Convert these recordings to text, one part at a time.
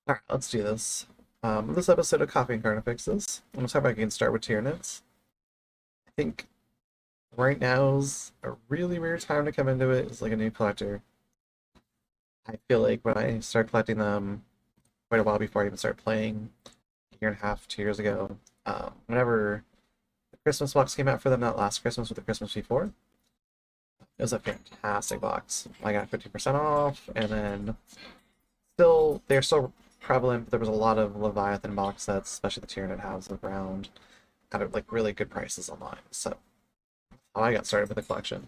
Alright, let's do this. This episode of Coffee and Carnifexes, I'm going to talk about getting started with Tyranids. I think right now's a really weird time to come into it as like a new collector. I feel like when I started collecting them quite a while before I even started playing, a year and a half, 2 years ago, whenever the Christmas box came out for them, not last Christmas, but the Christmas before, it was a fantastic box. I got 50% off, and then they're still prevalent, but there was a lot of Leviathan box sets, especially the Tyranid halves around, at like really good prices online. So how I got started with the collection.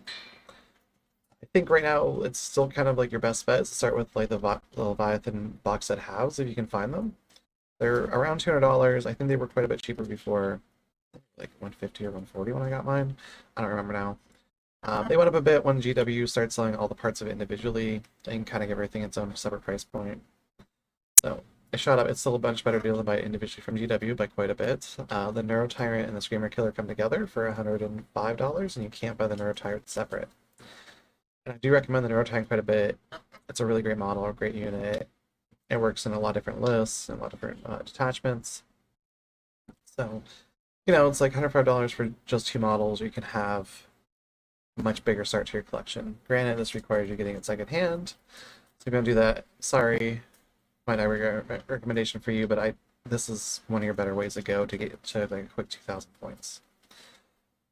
I think right now it's still kind of like your best bet is to start with like the Leviathan box set halves if you can find them. They're around $200. I think they were quite a bit cheaper before, like 150 or 140 when I got mine. I don't remember now. They went up a bit when GW started selling all the parts of it individually and kind of give everything its own separate price point. So it shot up. It's still a much better deal than buy it individually from GW by quite a bit. The Neuro Tyrant and the Screamer Killer come together for $105, and you can't buy the Neuro Tyrant separate. And I do recommend the Neuro Tyrant quite a bit. It's a really great model, a great unit. It works in a lot of different lists and a lot of different detachments. So, it's like $105 for just two models. You can have a much bigger start to your collection. Granted, this requires you getting it second hand. So if you want to do that, sorry, might not be a recommendation for you, but this is one of your better ways to go to get to like a quick 2,000 points.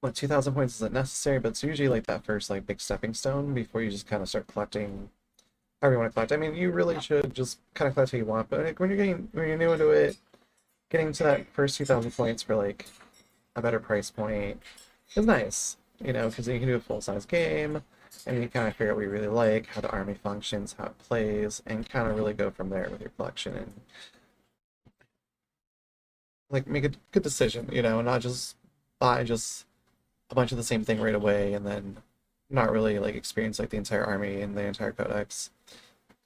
Like 2,000 points isn't necessary, but it's usually like that first like big stepping stone before you just kind of start collecting however you want to collect. I mean, you really should just kind of collect what you want, but like, when you're new into it, getting to that first 2,000 points for like a better price point is nice, because then you can do a full size game and you kind of figure out what you really like, how the army functions, how it plays, and kind of really go from there with your collection and like make a good decision, and not just buy just a bunch of the same thing right away and then not really like experience like the entire army and the entire codex.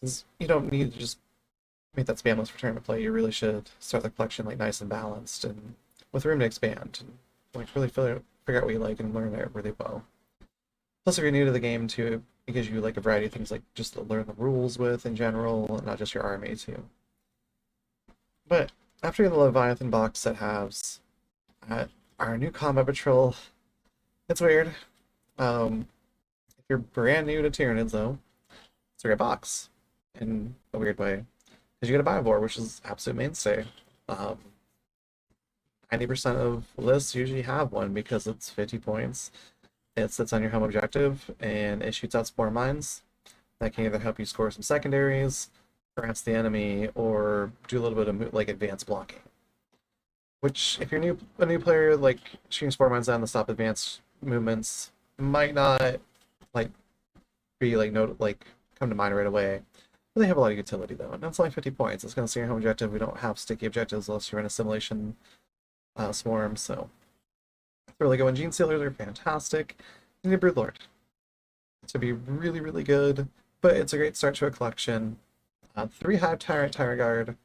'Cause you don't need to just make that spam list for tournament play. You really should start the collection like nice and balanced and with room to expand and like really figure out what you like and learn it really well. Plus, if you're new to the game too, it gives you like a variety of things like just to learn the rules with in general, and not just your army too. But after the Leviathan box set halves, our new combat patrol, it's weird. If you're brand new to Tyranids though, it's a great box in a weird way because you get a Bivore, which is absolute mainstay. Um, 90% of lists usually have one because it's 50 points. It sits on your home objective and it shoots out spore mines that can either help you score some secondaries, harass the enemy, or do a little bit of like advanced blocking. Which, if you're a new player, like shooting spore mines down to stop advanced movements might not like be like come to mind right away. But they have a lot of utility though, and that's only 50 points. It's going to see your home objective. We don't have sticky objectives unless you're in a simulation swarm, so it's really good. And Gene Stealers are fantastic. And the Broodlord to be really, really good, but it's a great start to a collection. Three Hive Tyrant Guard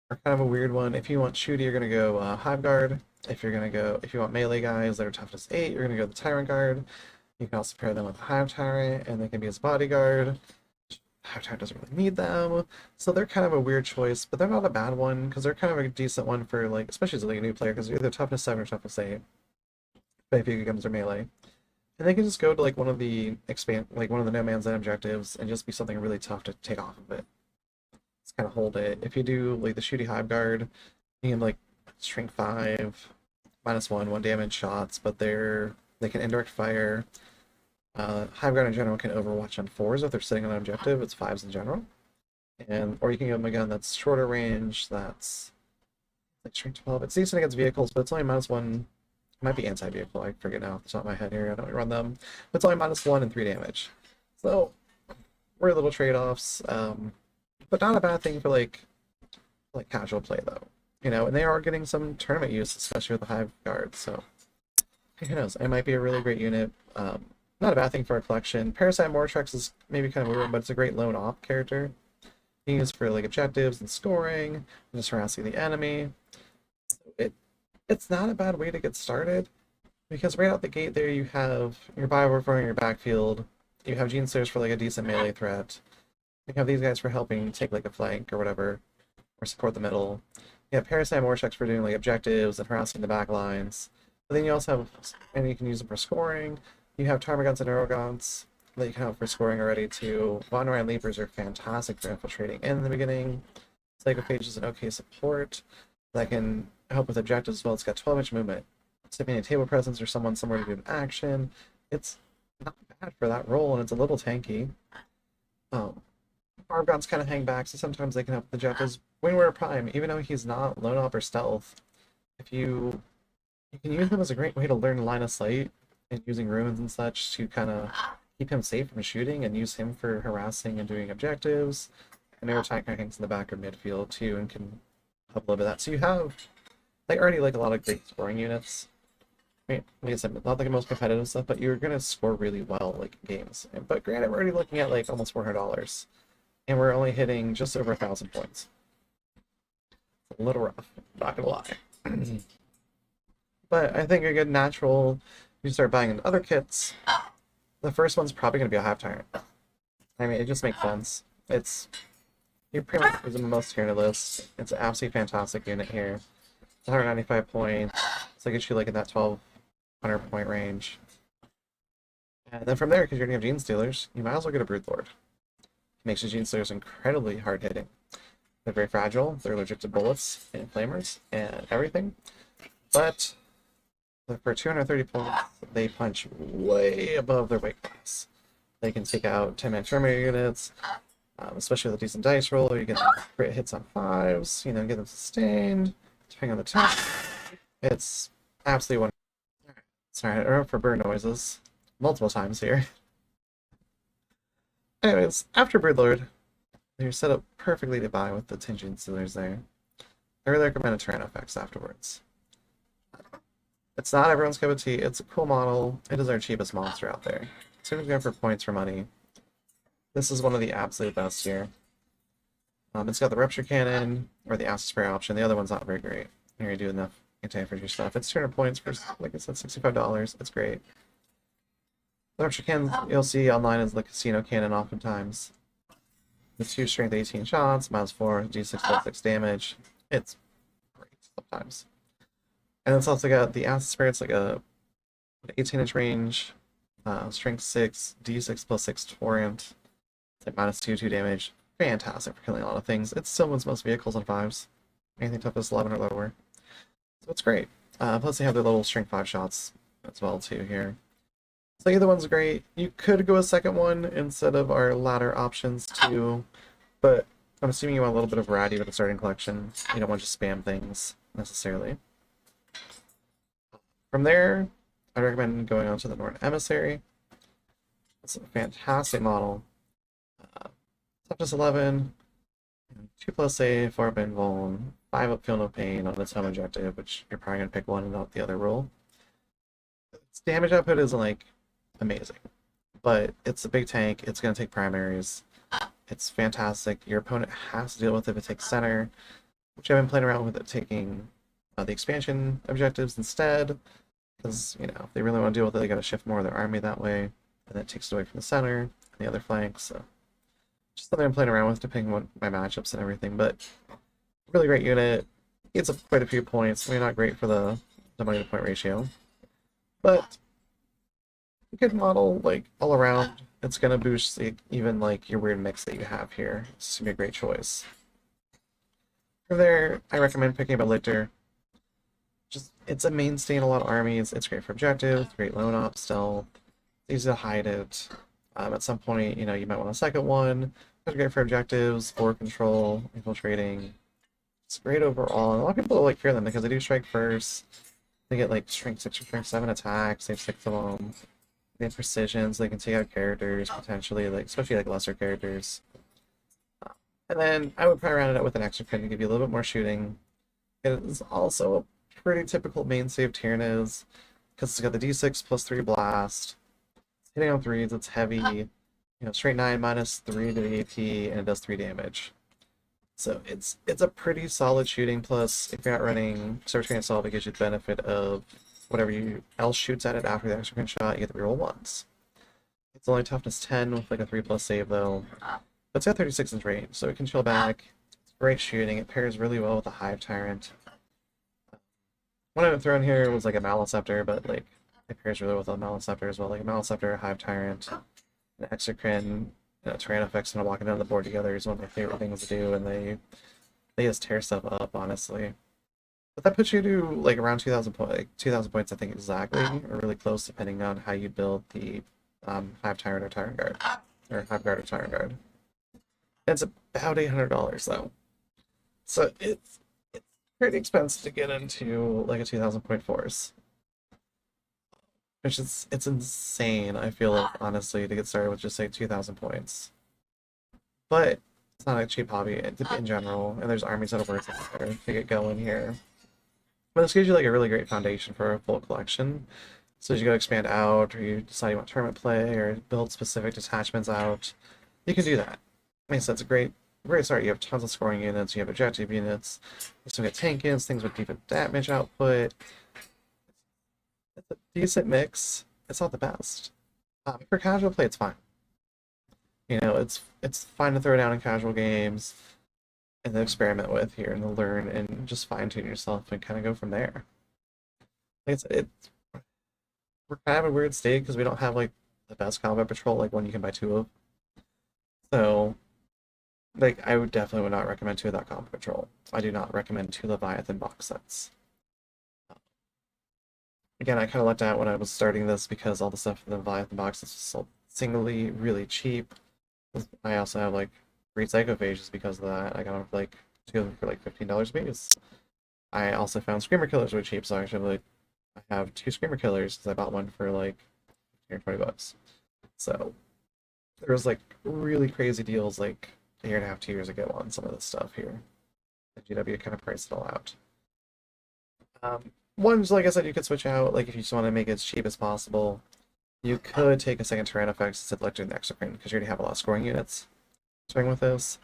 are kind of a weird one. If you want shooty, you're gonna go Hive Guard. If you want melee guys that are toughness 8, you're gonna go the Tyrant Guard. You can also pair them with the Hive Tyrant, and they can be his bodyguard. Hive Tyrant doesn't really need them, so they're kind of a weird choice, but they're not a bad one because they're kind of a decent one for like, especially as like a new player, because they're either toughness 7 or toughness 8. But if you guns are melee, and they can just go to like one of the no man's land objectives and just be something really tough to take off of it. Just kind of hold it. If you do like the shooty Hive Guard, you can like strength 5, -1, 1 damage shots, but they can indirect fire. Hive Guard in general can overwatch on 4s if they're sitting on an objective. It's 5s in general. Or you can give them a gun that's shorter range, that's like strength 12. It's decent against vehicles, but it's only -1. It might be anti-vehicle, I forget now off the top of my head here. I don't run them. But it's only -1 and 3 damage. So weird little trade-offs. But not a bad thing for like casual play though. And they are getting some tournament use, especially with the Hive Guard, so who knows? It might be a really great unit. Not a bad thing for a collection. Parasite Mortrex is maybe kind of weird, but it's a great lone op character. You can use for like objectives and scoring, and just harassing the enemy. It's not a bad way to get started, because right out the gate there you have your Bivore in your backfield, you have Gene Stealers for like a decent melee threat, you have these guys for helping take like a flank or whatever, or support the middle. You have Parasite and Vortex for doing like objectives and harassing the back lines. But then you also have, and you can use them for scoring. You have Tarmogods and Arrogants that you can have for scoring already too. Vonrine Leapers are fantastic for infiltrating in the beginning. Psychophage is an okay support that can help with objectives as well. It's got 12-inch movement. Sipping a table presence or someone somewhere to do an action. It's not bad for that role, and it's a little tanky. Argon's kind of hang back, so sometimes they can help the objectives. Wingwear Prime, even though he's not lone op or stealth, if you can use him as a great way to learn line of sight and using ruins and such to kind of keep him safe from shooting and use him for harassing and doing objectives. And air attack kind of hangs in the back or midfield too and can help a little bit of that. So you have like already like a lot of great scoring units. I mean, like I said, not like the most competitive stuff, but you're gonna score really well like games. But granted, we're already looking at like almost $400, and we're only hitting just over 1,000 points. It's a little rough, not gonna lie. But I think a good natural, you start buying into other kits. The first one's probably gonna be a Hive Tyrant. I mean, it just makes sense. You're pretty much using the most Tyranid list. It's an absolutely fantastic unit here. It's 195 points. So it gets you like in that 1,200 point range. And then from there, because you're gonna have Gene Stealers, you might as well get a Broodlord. It makes your Gene Stealers incredibly hard hitting. They're very fragile. They're allergic to bullets and flamers and everything. But for 230 points, they punch way above their weight class. They can take out 10-man Terminator units, especially with a decent dice roll. You get crit hits on 5s, you know, get them sustained, depending on the type. It's absolutely wonderful. Sorry, I interrupted for bird noises multiple times here. Anyways, after Broodlord, you're set up perfectly to buy with the Tingent Stealers there. I really recommend a Tyranids afterwards. It's not everyone's cup of tea. It's a cool model. It is our cheapest monster out there. So we're going for points for money. This is one of the absolute best here. It's got the Rupture Cannon, or the Acid Spray option. The other one's not very great. You're going to do enough anti-infantry stuff. It's 200 points for, like I said, $65. It's great. The Rupture Cannon you'll see online is the Casino Cannon oftentimes. The 2 strength 18 shots, -4, D6 plus 6 damage. It's great sometimes. And it's also got the Acid Spray. It's like a 18-inch range, strength 6, D6 plus 6 torrent. It's like -2 damage. Fantastic for killing a lot of things. It still wins most vehicles on 5s. Anything toughness 11 or lower. So it's great. Plus they have their little strength 5 shots as well too here. So either one's great. You could go a second one instead of our latter options too, but I'm assuming you want a little bit of variety with the starting collection. You don't want to just spam things necessarily. From there, I recommend going on to the Northern Emissary. It's a fantastic model. Toughness 11, 2+ save, 4 up invuln, 5 up feel no pain on its home objective, which you're probably going to pick one and not the other role. Its damage output isn't like amazing, but it's a big tank. It's going to take primaries. It's fantastic. Your opponent has to deal with it if it takes center, which I've been playing around with it taking the expansion objectives instead, because you know if they really want to deal with it, they got to shift more of their army that way, and that takes it away from the center and the other flanks. So just something I'm playing around with depending on my matchups and everything. But really great unit. It's up quite a few points. Maybe not great for the money to point ratio, but a good model like all around. It's gonna boost even like your weird mix that you have here. It's gonna be a great choice. From there, I recommend picking up a Lictor. Just it's a mainstay in a lot of armies. It's great for objectives, great lone op, stealth. It's easy to hide it. At some point, you know, you might want a second one. It's great for objectives, board control, infiltrating. It's great overall. And a lot of people like fear them because they do strike first. They get like strength 6 or strength 7 attacks. They have 6 of them. They have precision, so they can take out characters potentially, like especially like lesser characters. And then I would probably round it out with an extra pin to give you a little bit more shooting. It is also a pretty typical mainstay of Tyranids because it's got the D6 plus 3 blast. It's hitting on 3s, it's heavy. You know, straight 9 -3 to the AP, and it does 3 damage. So it's a pretty solid shooting. Plus, if you're not running Search and Solve, it gives you the benefit of whatever you else shoots at it after the extra pin shot, you get to reroll once. It's only toughness 10 with like a 3+ save though. But it's got 36 inch range, so it can chill back. It's great shooting. It pairs really well with the Hive Tyrant. One I would throw in here was like a Maliceptor, but like it pairs really well with a Maliceptor as well. Like a Maliceptor, a Hive Tyrant, an Exocrine, Tyrannofex, and walking down the board together is one of my favorite things to do, and they just tear stuff up, honestly. But that puts you to like around 2,000 points, like 2,000 points, I think exactly, or really close, depending on how you build the Hive Tyrant or Tyrant Guard, or Hive Guard or Tyrant Guard. It's about $800 though, so it's pretty expensive to get into like a 2,000 point force, which is it's insane. I feel like honestly to get started with just say 2,000 points, but it's not a cheap hobby in general, and there's armies that are worth it there to get going here. But this gives you like a really great foundation for a full collection. So as you go expand out, or you decide you want tournament play, or build specific detachments out, you can do that. I mean, so it's a great start. You have tons of scoring units, you have objective units, you still get tank units, things with deep damage output. It's a decent mix. It's not the best. For casual play, it's fine. You know, it's fine to throw down in casual games and then experiment with here and to learn and just fine tune yourself and kind of go from there. It's we're kind of a weird state because we don't have like the best combat patrol, like one you can buy two of. So like I would definitely would not recommend two of that combat patrol. I do not recommend two Leviathan box sets. Again, I kind of lucked out when I was starting this because all the stuff in the Leviathan boxes was sold singly really cheap. I also have like 3 psychophages because of that. I got them for like two of them for like $15 a piece. I also found Screamer Killers were cheap, so I actually like I have 2 Screamer Killers because I bought one for like 15 or 20 bucks. So there was like really crazy deals like a year and a half, 2 years ago on some of this stuff here. The GW kind of priced it all out. Ones, like I said, you could switch out, like if you just want to make it as cheap as possible. You could take a second Tyrannofex instead of doing the Exocrine, because you already have a lot of scoring units swing with this.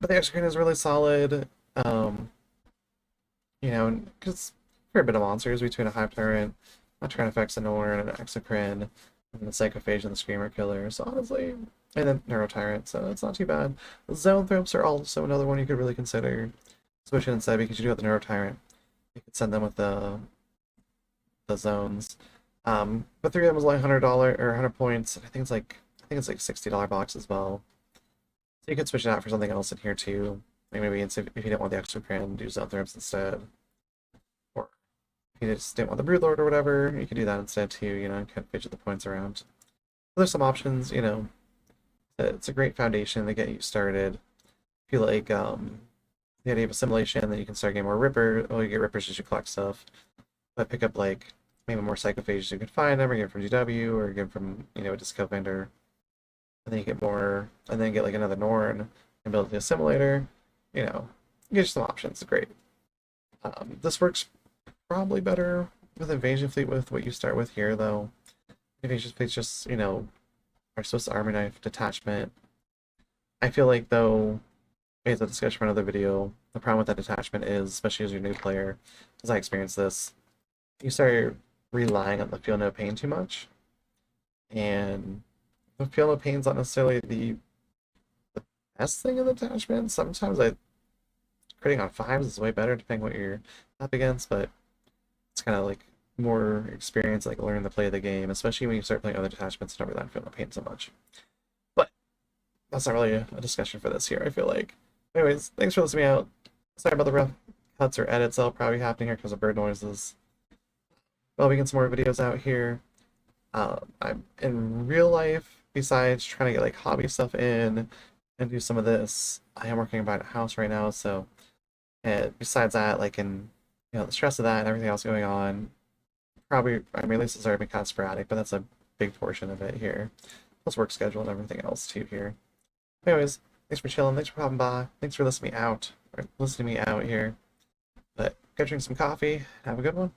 But the Exocrine is really solid. You know, because a fair bit of monsters between a Hive Tyrant, a Tyrannofex, a Norn, and an Exocrine, and the Psychophage and the Screamer Killer. So honestly, and then Neurotyrant, so it's not too bad. The Zoanthropes are also another one you could really consider switching instead because you do have the Neurotyrant. You could send them with the zones. But 3 of them was like $100 or 100 points. I think it's like $60 box as well. So you could switch it out for something else in here too. Like maybe if you didn't want the extra cran, do Zoanthropes instead. Or if you just didn't want the Broodlord or whatever, you could do that instead too, you know, and kind of fidget the points around. So there's some options, you know. It's a great foundation to get you started. I feel like the idea of assimilation, then you can start getting more Ripper. Well, you get Rippers as you collect stuff. But pick up like maybe more Psychophages you can find them, or get from GW, or get from, you know, a disco vendor. And then you get more, and then get like another Norn and build the assimilator. You know, get you some options. It's great. This works probably better with Invasion Fleet with what you start with here, though. Invasion Fleet's just, you know, our Swiss Army Knife detachment. I feel like, though, it's a discussion for another video. The problem with that detachment is, especially as you're a new player, as I experienced this, you start relying on the Feel No Pain too much. And the Feel No Pain's not necessarily the best thing in the detachment. Sometimes critting on 5s is way better depending what you're up against, but it's kind of like more experience, like learning to play the game, especially when you start playing other detachments and don't rely on Feel No Pain so much. But that's not really a discussion for this here, I feel like. Anyways, thanks for listening out. Sorry about the rough cuts or edits that'll probably happening here because of bird noises. Well, we get some more videos out here. I'm in real life, besides trying to get like hobby stuff in and do some of this, I am working about a house right now, so besides that, like in, you know, the stress of that and everything else going on, probably I mean releases are been kind of sporadic, but that's a big portion of it here. Plus work schedule and everything else too here. Anyways, thanks for chilling, thanks for popping by, thanks for listening to me out here. But go drink some coffee, have a good one.